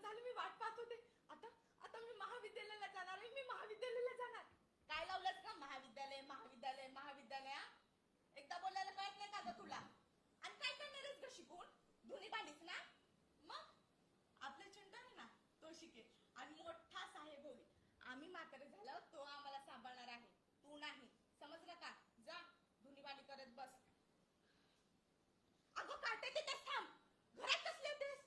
झालं मी वाट पाहत होते. आता आता मी महाविद्यालयाला जाणार आहे. मी महाविद्यालयाला जाणार. काय लावलंस का महाविद्यालय महाविद्यालय महाविद्यालय? एकदा बोलायला कळत नाही का ग तुला? आणि काय करणार आहेस ग शिकून? धुनी भांडीच ना? मग आपला चिंता आहे ना, तो शिकेल आणि मोठा साहेब होईल. आम्ही म्हातारे झालो तो आम्हाला सांभाळणार आहे, तू नाही. समजलं का? जा धुनी भांडी करत बस. अगं काटे तिथेच थांब. घरात कसले होतेस?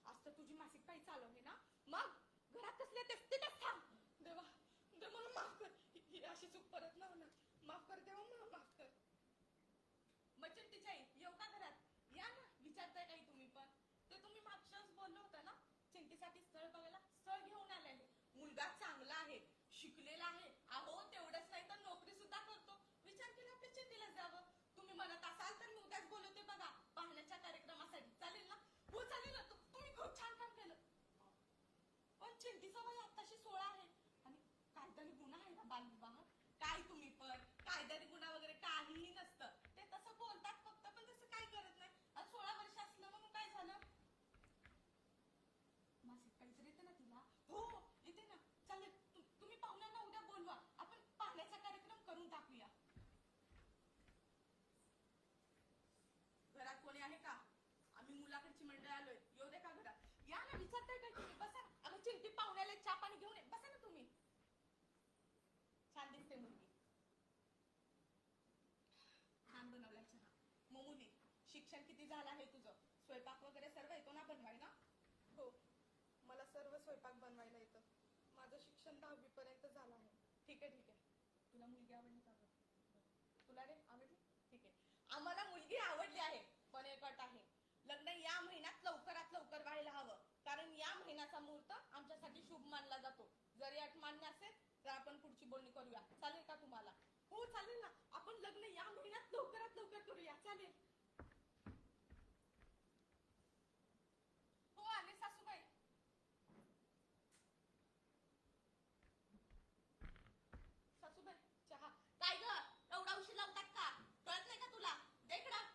आज तर तुझी मासिक पाळी चालू आहे ना, मग घरात कसले होतेस? तिथेच थांब. देवा देवा मला माफ कर. ही अशी चूक परत ना होणार. माफ कर देवा, मला माफ कर. मचिंटीच्या आई येऊ का घरात? या ना. विचारताय काही तुम्ही पण? ते तुम्ही मागच्याच बोललो होता ना चिंटीसाठी स्थळ बघायला. स्थळ घेऊन आलेले. मुलगा चांगला आहे, शिकलेला आहे. अहो तेवढंच नाही तर नोकरी सुद्धा करतो. विचार केला आपल्या चिंटीला जावं. तुम्ही म्हणत असाल तर मी उद्याच बोलवते बघा पाहण्याच्या कार्यक्रमासाठी. चालेल ना? हो चालेल ना. तुम्ही खूप छान काम केलं. पण चिंटीचा वय आत्ताशी 16 आहे आणि कायद्याने गुन्हा आहे ना बालविवाह. काय तुम्ही पण कायद्याने गुन्हा वगैरे काहीही नसतं. ते तसं बोलतात फक्त, पण तसं काही करत नाही. आणि 16 वर्ष असलं म्हणून काय झालं? मासिक काहीतरी येते ना तिला? हो येते ना. चालेल तुम्ही पाहुण्यांना उद्या बोलवा. आपण पाहण्याचा कार्यक्रम करून टाकूया. घरात कोणी आहे का? आम्ही मुलाकडची मंडळी आलोय. येऊ दे का घरात? या ना. विचारताय काय तुम्ही? बसा ना. अगं चिंटी पाहुण्याला चहा पाणी घेऊन ये. बसा ना तुम्ही. छान दिसते मुलगी. छान बनवलाय चहा. मग मुली शिक्षण किती झालं आहे तुझं? स्वयंपाक वगैरे सर्व येतो ना बनवायला? हो मला सर्व स्वयंपाक बनवायला येतं. माझं शिक्षण 10वी पर्यंत झालं आहे. ठीक आहे ठीक आहे. तुला मुलगी आवडली का? तुला रे आवडली? ठीक आहे. आम्हाला मुलगी आवडली आहे, पण एक अट आहे. लग्न या महिन्यात लवकरात लवकर व्हायला हवं, कारण या महिन्याचा मुहूर्त आमच्यासाठी शुभ मानला जातो. जर अट मान्य असेल तर आपण पुढची बोलणी करूया. चालेल का तुम्हाला? हो चालेल ना. आपण लग्न या महिन्यात लवकरात लवकर करूया. चालेल. हो आले सासूबाई. सासूबाई चहा. काय ग एवढा उशीर लावतात का? कळत नाही का तुला? दे इकडं.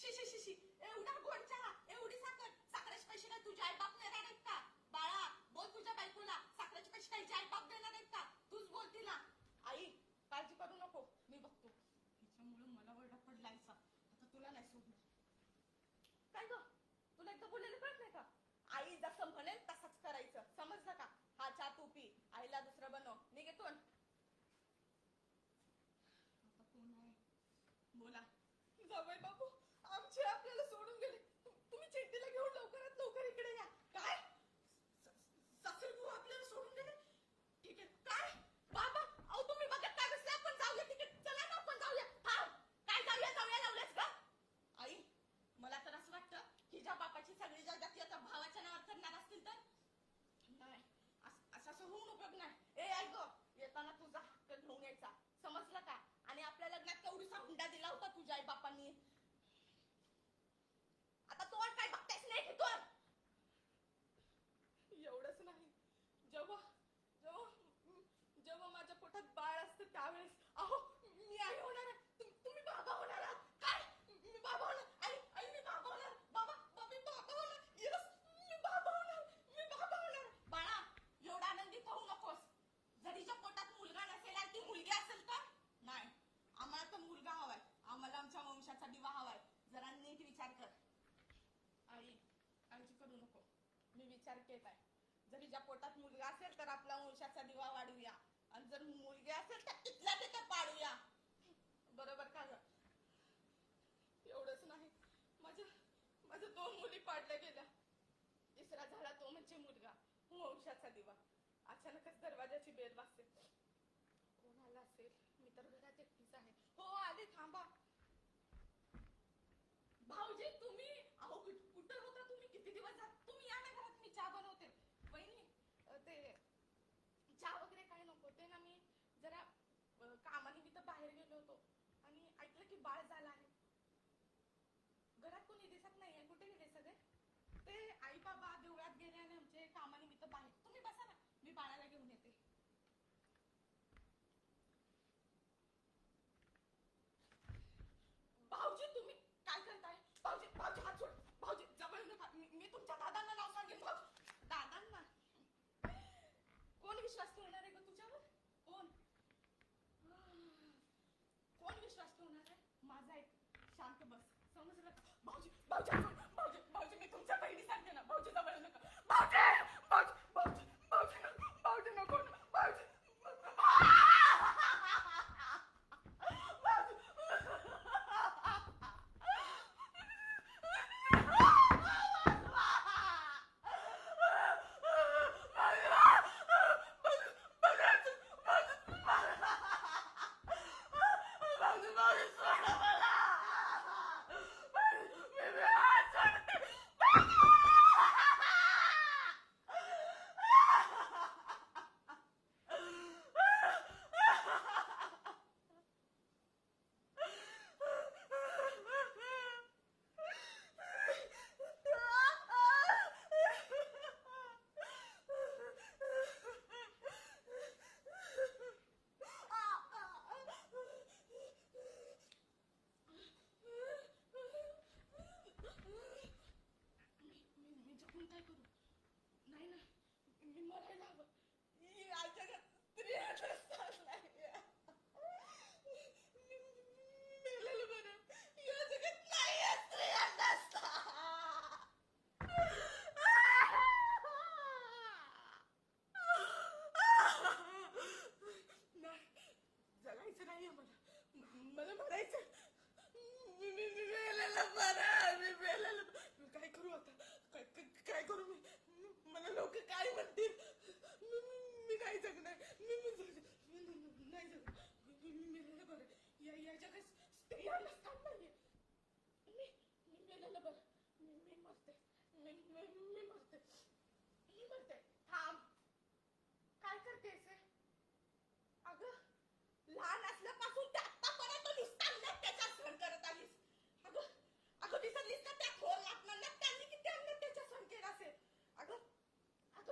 शी शी शी शी. एवढा गोड चहा, एवढी साखर. साखरेचे पैसे काय तुझ्या आई बाप देणार आहेत का? बाळा बोल तुझ्या बायकोला. साखरेचे पैसे काही आई बाप देणार आहेत का? तूच बोल तिला. आई काळजी करू नको, मी बघतो. हिच्यामुळे मला वरडा पडलायचा. आता तुला नाही सोडणार. काय ग तुला एकदा बोललेलं कळत नाही का? आई जसं म्हणेल तसंच करायचं. समजलं का? हा चहा तू पी. आईला दुसरं बनव. निघेतून. आता कोण आहे? बोला. जावई बापू आमचे आपल्याला सोडून गेले. तुम्ही चिंटीला घेऊन लवकरात लवकर इकडे या. काय? सासरे तू आपल्याला सोडून गेले? ठीक आहे. काय बाबा अहो तुम्ही बघत काय बसले? आपण जाऊया तिकडे. चला ना आपण जाऊया. थांब. काय जाऊया जाऊया लावलंस का? आई मला तर असं वाटतं हिच्या बापाची सगळी जायदाद याच्या भावाच्या नावावर करणार असतील तर? नाही असं होऊन उपयोग नाही. ए आई ग येताना तुझा हक्क घेऊन यायचा. समजलं का? आणि आपल्या लग्नात केवढीसा हुंडा दिला होता तुझ्या आई बापांनी. आता तो काय बघतायस नाही घेतोय? एवढंच नाही. जेव्हा जेव्हा जेव्हा माझ्या पोटात बाळ असतं त्यावेळेस अहो मी आई होणार आहे. तुम्ही बाबा होणार आहात. काय? मी बाबा होणार? आई आई मी बाबा होणार. बाबा मी बाबा होणार. येस मी बाबा होणार. मी बाबा होणार. बाळा एवढा आनंदित होऊ नकोस. जरीच्या पोटात मुलगा नसेल आणि ती मुलगी असेल तर? नाही आम्हाला तर मुलगा हवाय. आम्हाला आमच्या वंशाचा दिवा हवाय. जरा नीट विचार कर. आई काळजी करू नको, मी विचार केलाय. जरी ज्या पोटात मुलगा असेल तर आपला वंशाचा दिवा वाढूया, आणि जर मुलगी असेल तर तिथल्या तिथं पाडूया. बरोबर का ग? एवढंच नाही. माझ्या 2 मुली पाडल्या गेल्या. तिसरा झाला तो म्हणजे मुलगा. वंशाचा दिवा. अचानकच दरवाजाची बेल वाजते. कोण आला असेल? मी तर घरात एकटीच आहे. हो आले. थांबा. भाऊजी तुम्ही अहो कुठं होता तुम्ही? किती दिवस झाले? तुम्ही या ना घरात, मी चहा बनवते. वहिनी ते चहा वगैरे काय नको. ते ना मी जरा कामानिमित्त बाहेर गेलो होतो आणि ऐकलं की बाळ झालं आहे. घरात कोणी दिसत नाहीये. कुठे गेले सगळे? ते आई बाबा देवळात गेले आणि आमचे कामानिमित्त बाहेर. तुम्ही बसा ना, मी बाळाला घेऊन येते. भाऊजी तुम्ही काय करताय? भाऊजी भाऊजी हात सोड. भाऊजी तुमच्या दादांना नाव सांगेन बघ. दादांना कोण विश्वास ठेवणार आहे ग तुझ्यावर? कोण कोण विश्वास ठेवणार आहे? माझा एक शांत बस, समजलं का? भाऊजी भाऊजी भाऊजी भाऊजी मी तुमच्या बहिणीसारखे ना. भाऊजी जवळ नका. भाऊजी भाऊजी भाऊजी भाऊजी नको भाऊजी. मी जगून काय करू? नाही ना, मी मरायला हवं. या जगात स्त्रिया नसतात नाहीये. मेलेलं बरं. या जगात नाहीये स्त्रिया नसतात. नाही, जगायचं नाहीये मला मरायचं. मी मेलेलं बरं. मी मेलेलं. मी काय करू आता? काय करू मी? मला लोक काय म्हणतील? मी नाही जगणार. नाही जगणार. मी मेलेलं बरं. या जगात स्त्रिया नसतात नाहीये. मी मेलेलं बरं. मी मरते. मी मरते. थांब. काय करतेस हे? अगं, लहान असल्यापासून ते आतापर्यंत नुसता नत्याचा सहन करत आलीस. अगं विसरलीस का त्या थोर वाटणाऱ्या त्यांनी किती अत्याचार सहन केला असेल? अगं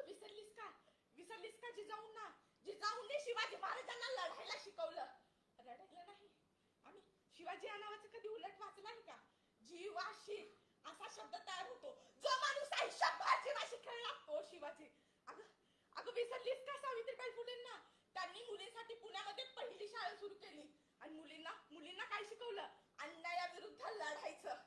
विसरलीस का जिजाऊने शिवाजी महाराजांना लढायला शिकवलं. रडायला नाही. आम्ही शिवाजी या नावाचं कधी उलट वाचलाय का? जीवाशी असा शब्द तयार होतो. जो माणूस आयुष्यभर जीवाशी खेळला तो शिवाजी. अगं विसरलीस का सावित्रीबाई फुलेंना? त्यांनी मुलींसाठी पुण्यामध्ये पहिली शाळा सुरू केली आणि मुलींना काय शिकवलं? अन्यायाविरुद्ध लढायचं.